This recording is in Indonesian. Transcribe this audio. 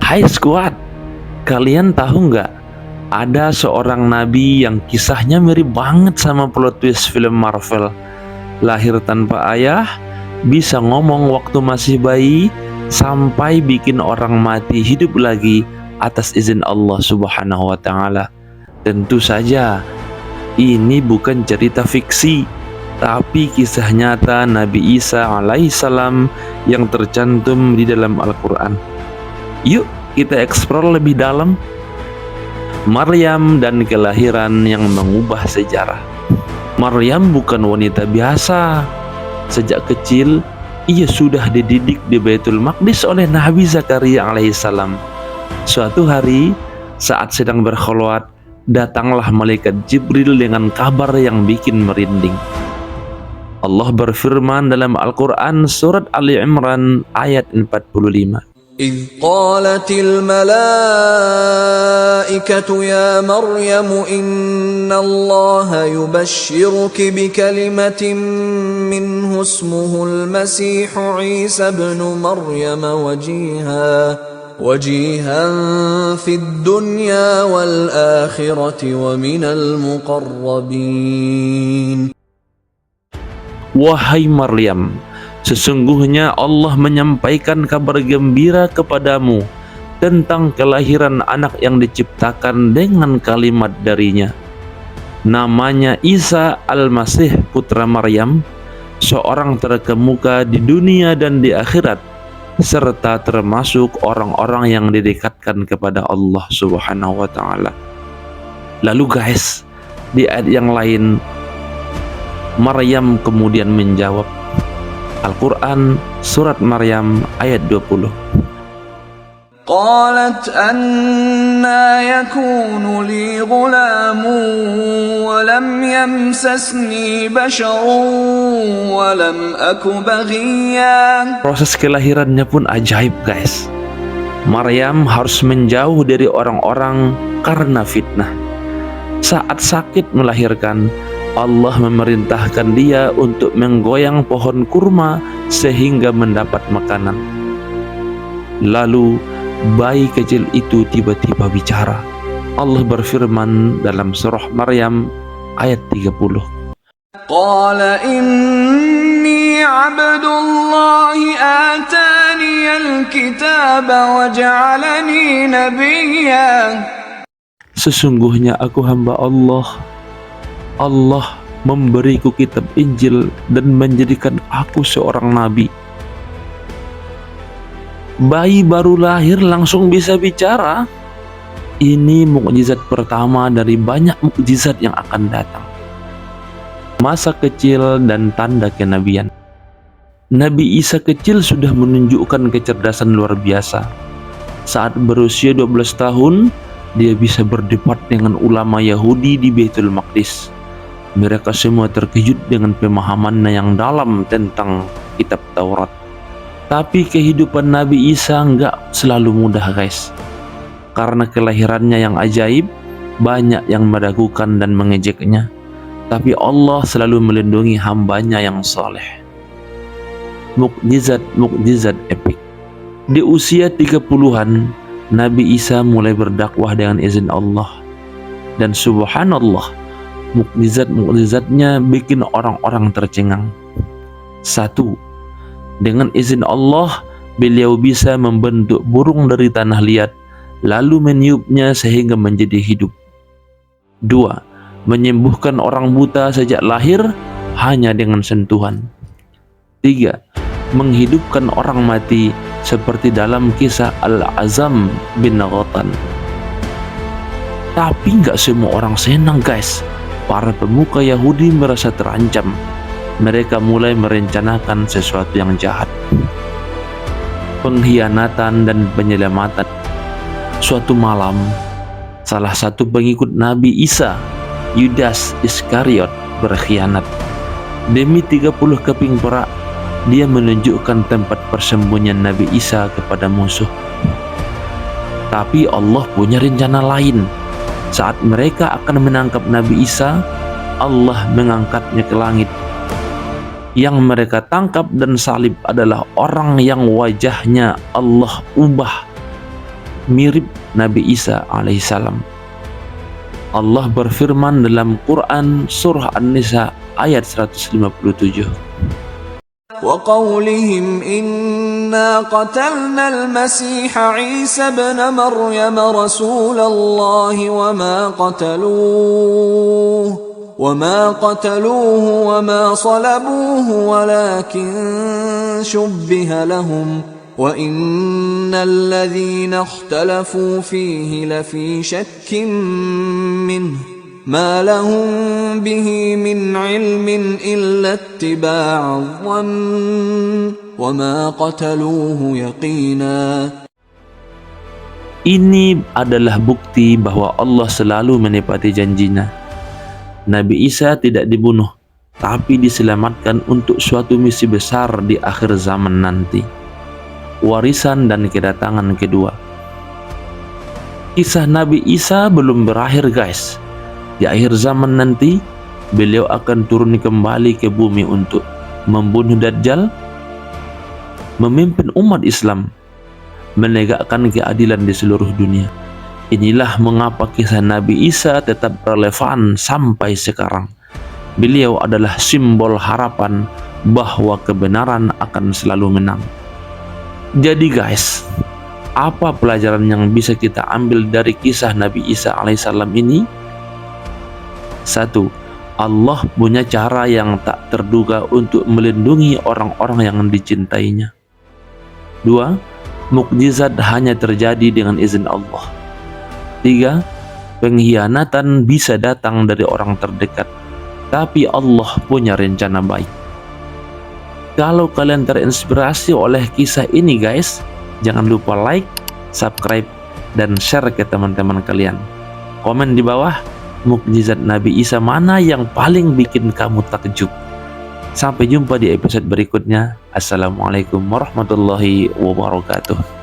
Hai squad, kalian tahu nggak? Ada seorang nabi yang kisahnya mirip banget sama plot twist film Marvel. Lahir tanpa ayah, bisa ngomong waktu masih bayi, sampai bikin orang mati hidup lagi atas izin Allah Subhanahu wa Ta'ala. Tentu saja, ini bukan cerita fiksi, tapi kisah nyata Nabi Isa alaihissalam yang tercantum di dalam Al-Quran. Yuk kita eksplor lebih dalam. Maryam dan kelahiran yang mengubah sejarah. Maryam bukan wanita biasa. Sejak kecil, ia sudah dididik di Baitul Maqdis oleh Nabi Zakaria alaihissalam. Suatu hari, saat sedang berkholwat, datanglah malaikat Jibril dengan kabar yang bikin merinding. Allah berfirman dalam Al-Quran surat Ali Imran ayat 45. إذ قالت الملائكة يا مريم إن الله يبشرك بكلمة منه اسمه المسيح عيسى ابن مريم وجيها في الدنيا والآخرة ومن المقربين. Wahai Maryam, sesungguhnya Allah menyampaikan kabar gembira kepadamu tentang kelahiran anak yang diciptakan dengan kalimat darinya. Namanya Isa Al-Masih putra Maryam, seorang terkemuka di dunia dan di akhirat, serta termasuk orang-orang yang didekatkan kepada Allah Subhanahu wa Ta'ala. Lalu guys, di ayat yang lain, Maryam kemudian menjawab. Al-Quran surat Maryam ayat 20. قالت أنى يكون لي غلام ولم يمسسني بشر ولم أك بغيا. Proses kelahirannya pun ajaib guys. Maryam harus menjauh dari orang-orang karena fitnah. Saat sakit melahirkan, Allah memerintahkan dia untuk menggoyang pohon kurma sehingga mendapat makanan. Lalu bayi kecil itu tiba-tiba bicara. Allah berfirman dalam surah Maryam ayat 30. Qala inni abdullah atani alkitaba waj'alani nabiyya. Sesungguhnya aku hamba Allah. Allah memberiku kitab Injil dan menjadikan aku seorang nabi. Bayi baru lahir langsung bisa bicara. Ini mukjizat pertama dari banyak mukjizat yang akan datang. Masa kecil dan tanda kenabian. Nabi Isa kecil sudah menunjukkan kecerdasan luar biasa. Saat berusia 12 tahun, dia bisa berdebat dengan ulama Yahudi di Baitul Maqdis. Mereka semua terkejut dengan pemahamannya yang dalam tentang kitab Taurat. Tapi kehidupan Nabi Isa nggak selalu mudah guys. Karena kelahirannya yang ajaib, banyak yang meragukan dan mengejeknya. Tapi Allah selalu melindungi hambanya yang soleh. Mukjizat epik. Di usia 30-an, Nabi Isa mulai berdakwah dengan izin Allah. Dan subhanallah, mukjizatnya bikin orang-orang tercengang. 1. Dengan izin Allah, beliau bisa membentuk burung dari tanah liat, lalu meniupnya sehingga menjadi hidup. 2. Menyembuhkan orang buta sejak lahir hanya dengan sentuhan. 3. Menghidupkan orang mati seperti dalam kisah Al-Azam bin Naghatan. Tapi nggak semua orang senang guys. Para pemuka Yahudi merasa terancam. Mereka mulai merencanakan sesuatu yang jahat. Pengkhianatan dan penyelamatan. Suatu malam, salah satu pengikut Nabi Isa, Yudas Iskariot, berkhianat. Demi 30 keping perak, dia menunjukkan tempat persembunyian Nabi Isa kepada musuh. Tapi Allah punya rencana lain. Saat mereka akan menangkap Nabi Isa, Allah mengangkatnya ke langit. Yang mereka tangkap dan salib adalah orang yang wajahnya Allah ubah mirip Nabi Isa alaihissalam. Allah berfirman dalam Quran surah An-Nisa ayat 157. وقولهم إنا قتلنا المسيح عيسى ابن مريم رسول الله وما قتلوه وما صلبوه ولكن شبه لهم وإن الذين اختلفوا فيه لفي شك منه ما لهم به من علم إلا اتباع الظن وما قتلوه يقينا. Ini adalah bukti bahwa Allah selalu menepati janjinya. Nabi Isa tidak dibunuh, tapi diselamatkan untuk suatu misi besar di akhir zaman nanti. Warisan dan kedatangan kedua. Kisah Nabi Isa belum berakhir, guys. Di akhir zaman nanti, beliau akan turun kembali ke bumi untuk membunuh Dajjal, memimpin umat Islam, menegakkan keadilan di seluruh dunia. Inilah mengapa kisah Nabi Isa tetap relevan sampai sekarang. Beliau adalah simbol harapan bahwa kebenaran akan selalu menang. Jadi guys, apa pelajaran yang bisa kita ambil dari kisah Nabi Isa alaihissalam ini? 1. Allah punya cara yang tak terduga untuk melindungi orang-orang yang dicintainya. 2. Mukjizat hanya terjadi dengan izin Allah. 3. Pengkhianatan bisa datang dari orang terdekat, tapi Allah punya rencana baik. Kalau kalian terinspirasi oleh kisah ini guys, jangan lupa like, subscribe, dan share ke teman-teman kalian. Komen di bawah, mukjizat Nabi Isa mana yang paling bikin kamu takjub. Sampai jumpa di episode berikutnya. Assalamualaikum warahmatullahi wabarakatuh.